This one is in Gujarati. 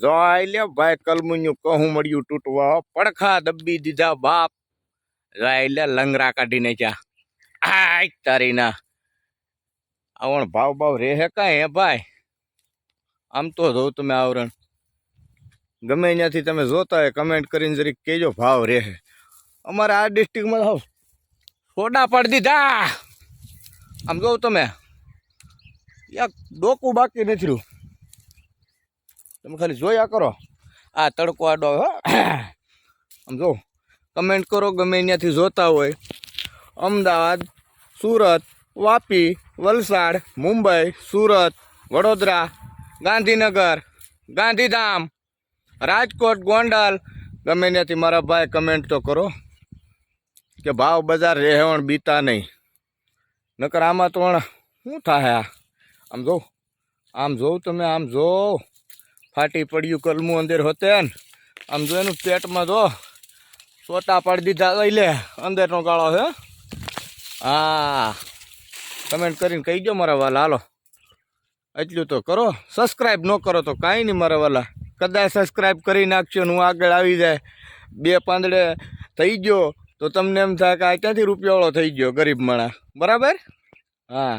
જોઈ લે ભાઈ કલમુન્યું કહું મળ્યું તૂટવા પડખા દબ્બી દીધા બાપ. જોઈ લે લંગરા કાઢીને ક્યાં આય તારી ના આવણ ભાવ ભાવ રે હે કાંઈ હે ભાઈ. આમ તો જોઉં તમે આવરણ ગમે ત્યાંથી તમે જોતા હોય કમેન્ટ કરીને જરીક કહેજો ભાવ રે હે. અમારે આ ડિસ્ટ્રિક્ટમાં સોડા પાડી દીધા. આમ જોઉં તમે એક ડોકું બાકી નથી રહ્યું. તમે ખાલી જોયા કરો આ તડકો આડો હો. આમ જો કમેન્ટ કરો ગમે ત્યાંથી જોતા હોય. અમદાવાદ, સુરત, વાપી, વલસાડ, મુંબઈ, સુરત, વડોદરા, ગાંધીનગર, ગાંધીધામ, રાજકોટ, ગોંડલ ગમે ત્યાંથી મારા ભાઈ કમેન્ટ તો કરો કે ભાવ બજાર રહેવણ બીતા નહીં. નકર આમાં તો શું થાય? આમ જોઉં તમે આમ જો ફાટી પડ્યું કલમું અંદર હોતે ને આમ જો એનું પેટમાં જો સોટા પાડી દીધા. લઈ લે અંદરનો ગાળો છે. હા કમેન્ટ કરીને કહી દો મારા વાલા. હાલો એટલું તો કરો. સબસ્ક્રાઈબ ન કરો તો કાંઈ નહીં મારા વાલા. કદાચ સબસ્ક્રાઈબ કરી નાખશો ને હું આગળ આવી જાય 2 પાંદડે થઈ ગયો તો તમને એમ થાય કે આ ક્યાંથી રૂપિયાવાળો થઈ ગયો ગરીબ માણસ. બરાબર? હા.